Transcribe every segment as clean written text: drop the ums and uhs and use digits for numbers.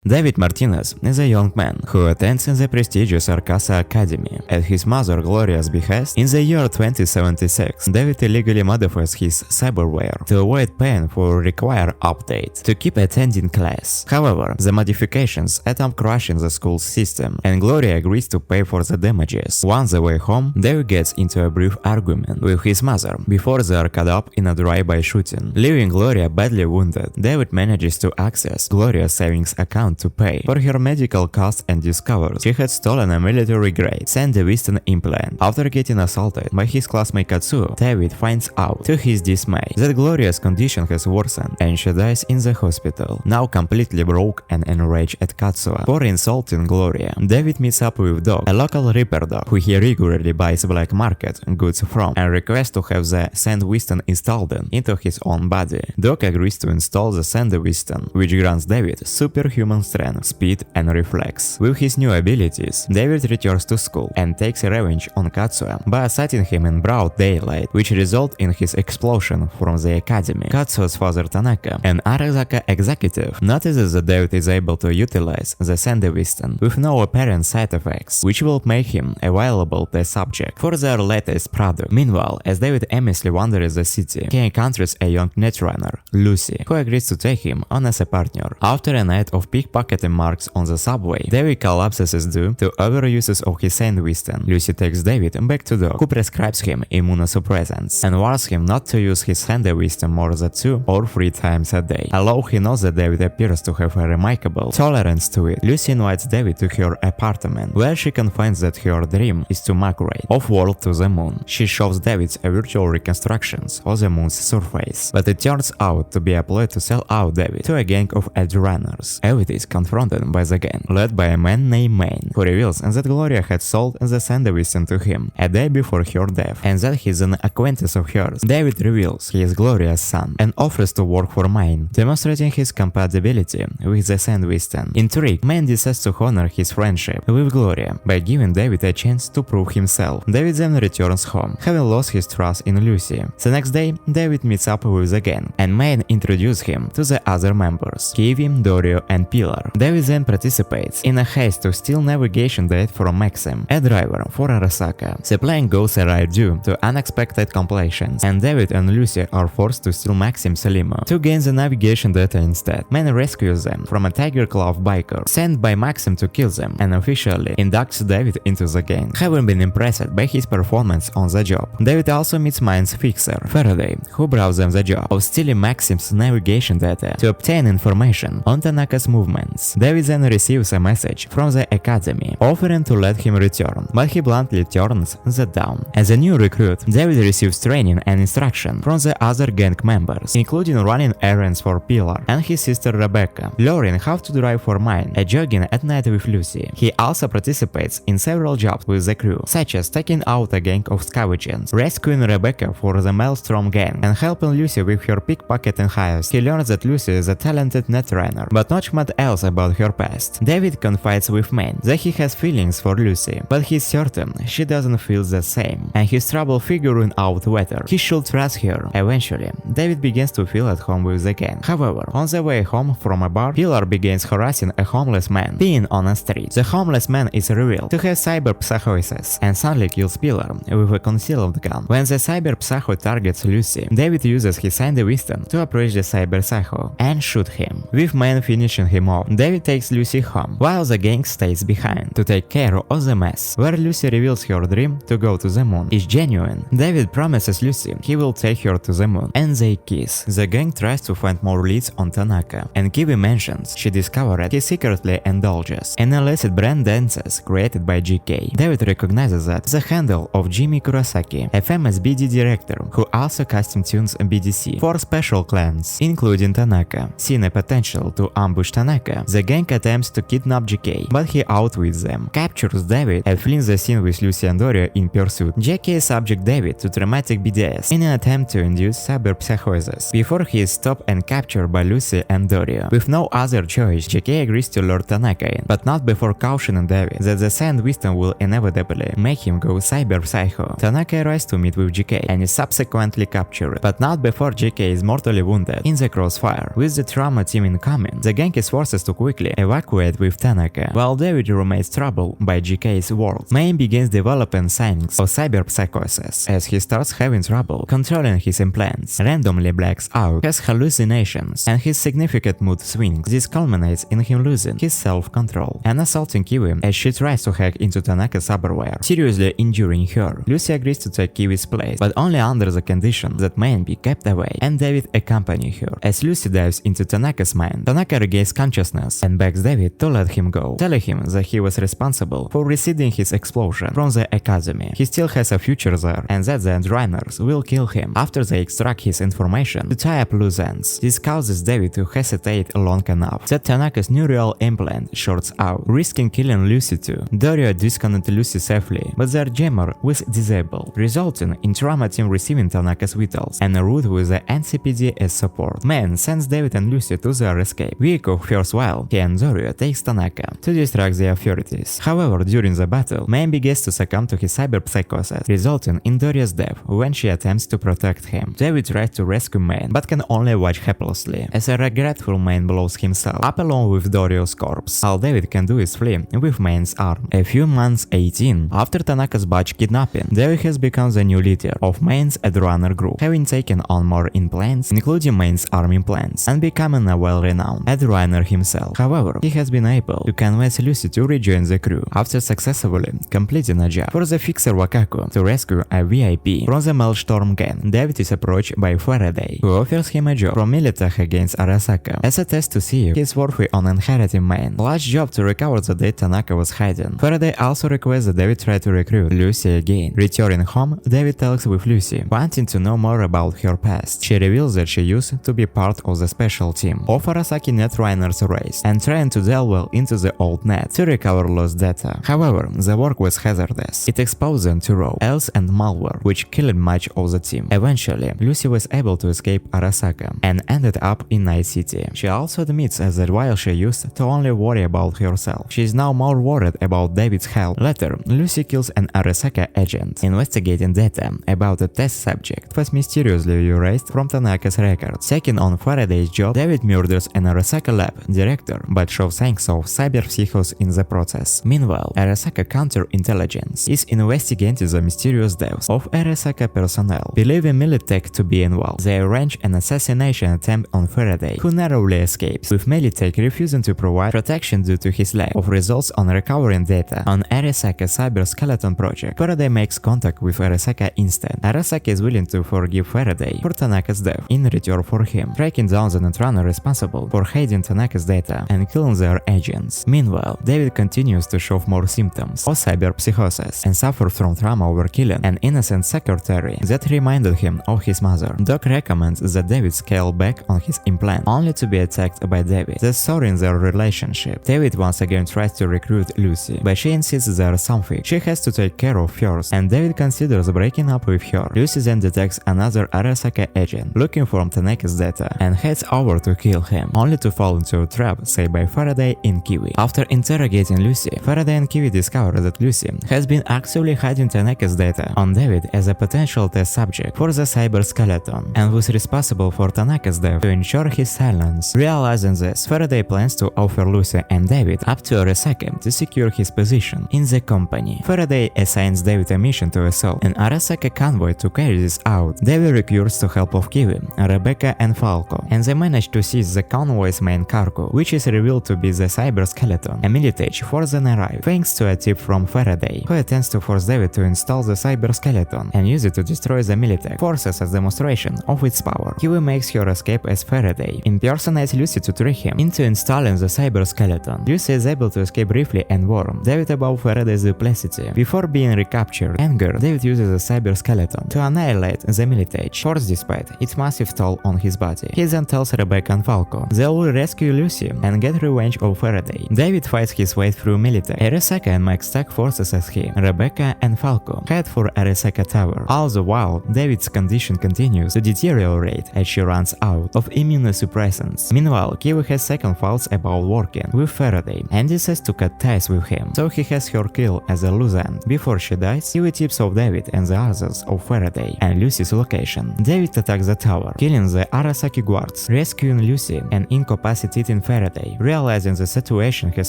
David Martinez is a young man who attends the prestigious Arasaka Academy. At his mother Gloria's behest, in the year 2076, David illegally modifies his cyberware to avoid paying for required update to keep attending class. However, the modifications attempt crashing the school system, and Gloria agrees to pay for the damages. On the way home, David gets into a brief argument with his mother before they are caught up in a drive-by shooting, leaving Gloria badly wounded. David manages to access Gloria's savings account to pay for her medical costs and discovers he had stolen a military-grade Sandevistan implant. After getting assaulted by his classmate Katsuo, David finds out, to his dismay, that Gloria's condition has worsened and she dies in the hospital. Now completely broke and enraged at Katsuo for insulting Gloria, David meets up with Dog, a local reaper dog who he regularly buys black market goods from, and requests to have the Sandevistan installed into his own body. Dog agrees to install the Sandevistan, which grants David superhuman strength, speed, and reflex. With his new abilities, David returns to school and takes revenge on Katsuo by assaulting him in broad daylight, which results in his expulsion from the academy. Katsuo's father Tanaka, an Arasaka executive, notices that David is able to utilize the Sandevistan with no apparent side effects, which will make him a valuable test subject for their latest product. Meanwhile, as David aimlessly wanders the city, he encounters a young netrunner, Lucy, who agrees to take him on as a partner. After a night of pickpocketing marks on the subway, David collapses due to overuses of his Sandevistan. Lucy takes David back to Doc, who prescribes him immunosuppressants and warns him not to use his Sandevistan more than 2 or 3 times a day. Although he knows that David appears to have a remarkable tolerance to it, Lucy invites David to her apartment, where she confirms that her dream is to migrate off-world to the moon. She shows David a virtual reconstructions of the moon's surface, but it turns out to be a ploy to sell out David to a gang of Edgerunners. David is confronted by the gang, led by a man named Maine, who reveals that Gloria had sold the Sandevistan to him a day before her death, and that he's an acquaintance of hers. David reveals he is Gloria's son and offers to work for Maine, demonstrating his compatibility with the Sandevistan. Intrigued, Maine decides to honor his friendship with Gloria by giving David a chance to prove himself. David then returns home, having lost his trust in Lucy. The next day, David meets up with the gang, and Maine introduces him to the other members, Kiwi, Dorio, and Pilar. David then participates in a heist to steal navigation data from Maxim, a driver for Arasaka. The plane goes awry due to unexpected complications, and David and Lucy are forced to steal Maxim's limo to gain the navigation data instead. Maine rescues them from a Tiger Claw biker sent by Maxim to kill them, and officially inducts David into the gang, having been impressed by his performance on the job. David also meets Maine's fixer, Faraday, who brought them the job of stealing Maxim's navigation data to obtain information on Tanaka's movements. David then receives a message from the academy offering to let him return, but he bluntly turns that down. As a new recruit, David receives training and instruction from the other gang members, including running errands for Pilar and his sister Rebecca, learning how to drive for Maine, and jogging at night with Lucy. He also participates in several jobs with the crew, such as taking out a gang of scavengers, rescuing Rebecca for the Maelstrom gang, and helping Lucy with her pickpocketing heist. He learns that Lucy is a talented netrunner, but not much else about her past. David confides with Maine that he has feelings for Lucy, but he's certain she doesn't feel the same, and he's trouble figuring out whether he should trust her. Eventually, David begins to feel at home with the gang. However, on the way home from a bar, Pilar begins harassing a homeless man peeing on a street. The homeless man is revealed to have cyber psychosis and suddenly kills Pilar with a concealed gun. When the cyber psycho targets Lucy, David uses his Sandevistan to approach the cyber psycho and shoot him, with Maine finishing him off. David takes Lucy home, while the gang stays behind to take care of the mess, where Lucy reveals her dream to go to the moon is genuine. David promises Lucy he will take her to the moon, and they kiss. The gang tries to find more leads on Tanaka, and Kiwi mentions she discovered he secretly indulges in illicit brand dances created by GK. David recognizes that the handle of Jimmy Kurosaki, a famous BD director who also custom tunes BDC for special clans, including Tanaka. Seeing a potential to ambush Tanaka, the gang attempts to kidnap GK, but he outwits them, captures David, and flees the scene with Lucy and Doria in pursuit. GK subjects David to traumatic BDS in an attempt to induce cyber psychosis, before he is stopped and captured by Lucy and Doria. With no other choice, GK agrees to lure Tanaka in, but not before cautioning David that the Sandevistan will inevitably make him go cyber psycho. Tanaka arrives to meet with GK and is subsequently captured, but not before GK is mortally wounded in the crossfire. With the trauma team incoming, the gang is forced forces to quickly evacuate with Tanaka. While David remains troubled by GK's world, Main begins developing signs of cyberpsychosis as he starts having trouble controlling his implants, randomly blacks out, has hallucinations, and his significant mood swings. This culminates in him losing his self-control and assaulting Kiwi as she tries to hack into Tanaka's cyberware, seriously injuring her. Lucy agrees to take Kiwi's place, but only under the condition that Main be kept away and David accompany her. As Lucy dives into Tanaka's mind, Tanaka regains consciousness and begs David to let him go, telling him that he was responsible for reseeding his explosion from the Academy. He still has a future there and that the Edgerunners will kill him after they extract his information to tie up loose ends. This causes David to hesitate long enough that Tanaka's neural implant shorts out, risking killing Lucy too. Dorio disconnected Lucy safely, but their jammer was disabled, resulting in Trauma Team receiving Tanaka's vitals and a route with the NCPD as support. Man sends David and Lucy to their escape vehicle first while he and Dorio takes Tanaka to distract the authorities. However, during the battle, Man begins to succumb to his cyberpsychosis, resulting in Dorio's death when she attempts to protect him. David tries to rescue Man, but can only watch helplessly as a regretful Man blows himself up along with Dorio's corpse. All David can do is flee with Man's arm. A few months 18 after Tanaka's batch kidnapping, David has become the new leader of Main's Edgerunner group, having taken on more implants, including Main's arm implants, and becoming a well-renowned Edgerunner himself. However, he has been able to convince Lucy to rejoin the crew after successfully completing a job for the fixer Wakaku to rescue a VIP from the Maelstrom gang. David is approached by Faraday, who offers him a job from Militech against Arasaka as a test to see if he is worthy on inheriting Main. Large job to recover the date Tanaka was hiding. Faraday also requests that David try to recruit Lucy again. Returning home, David talks with Lucy, wanting to know more about her past. She reveals that she used to be part of the special team of Arasaki Netrunners race and trying to delve into the old net to recover lost data. However, the work was hazardous. It exposed them to raw else and malware, which killed much of the team. Eventually, Lucy was able to escape Arasaka and ended up in Night City. She also admits that while she used to only worry about herself, she is now more worried about David's health. Later, Lucy kills an Arasaka agent, investigating data about a test subject was mysteriously erased from Tanaka's records. Taking on Faraday's job, David murders an Arasaka lab director, but shows signs of cyberpsychos in the process. Meanwhile, Arasaka counterintelligence is investigating the mysterious deaths of Arasaka personnel, believing Militech to be involved. They arrange an assassination attempt on Faraday, who narrowly escapes, with Militech refusing to provide protection due to his lack of results on recovering data on Arasaka cyber skeleton project. Faraday makes contact with Arasaka instead. Arasaka is willing to forgive Faraday for Tanaka's death in return for him tracking down the Netrunner responsible for hiding Tanaka's data and killing their agents. Meanwhile, David continues to show more symptoms of cyberpsychosis and suffers from trauma over killing an innocent secretary that reminded him of his mother. Doc recommends that David scale back on his implant, only to be attacked by David, thus souring their relationship. David once again tries to recruit Lucy, but she insists there is something she has to take care of first, and David considers breaking up with her. Lucy then detects another Arasaka agent looking for Tanaka's data and heads over to kill him, only to fall into a trap set by Faraday and Kiwi. After interrogating Lucy, Faraday and Kiwi discover that Lucy has been actively hiding Tanaka's data on David as a potential test subject for the cyber skeleton and was responsible for Tanaka's death to ensure his silence. Realizing this, Faraday plans to offer Lucy and David up to Arasaka to secure his position in the company. Faraday assigns David a mission to assault an Arasaka convoy to carry this out. David recurs to help of Kiwi, Rebecca and Falco, and they manage to seize the convoy's main cargo, which is revealed to be the cyber skeleton. A military force then arrive, thanks to a tip from Faraday, who attempts to force David to install the cyber skeleton and use it to destroy the military forces as demonstration of its power. Kiwi makes her escape as Faraday impersonates Lucy to trick him into installing the cyber skeleton. Lucy is able to escape briefly and warn David about Faraday's duplicity. Before being recaptured, angered, David uses the cyber skeleton to annihilate the military force despite its massive toll on his body. He then tells Rebecca and Falco they will rescue Lucy and get revenge of Faraday. David fights his way through military. Arasaka and Mike stack forces as he, Rebecca and Falco head for Arasaka Tower. All the while, David's condition continues to deteriorate as she runs out of immunosuppressants. Meanwhile, Kiwi has second thoughts about working with Faraday and decides to cut ties with him, so he has her killed as a loose end. Before she dies, Kiwi tips off David and the others of Faraday and Lucy's location. David attacks the tower, killing the Arasaki guards, rescuing Lucy and incapacitating saving Faraday. Realizing the situation has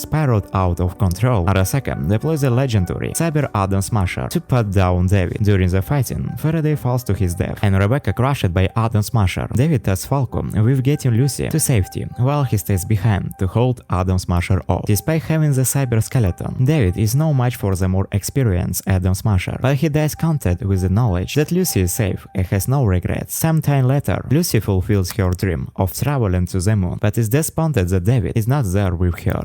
spiraled out of control, Arasaka deploys a legendary Cyber Atom Smasher to put down David. During the fighting, Faraday falls to his death, and Rebecca crushed by Atom Smasher. David tasks Falco with getting Lucy to safety, while he stays behind to hold Atom Smasher off. Despite having the cyber skeleton, David is no match for the more experienced Atom Smasher, but he dies content with the knowledge that Lucy is safe and has no regrets. Some time later, Lucy fulfills her dream of traveling to the moon, but is disappointed that David is not there with her.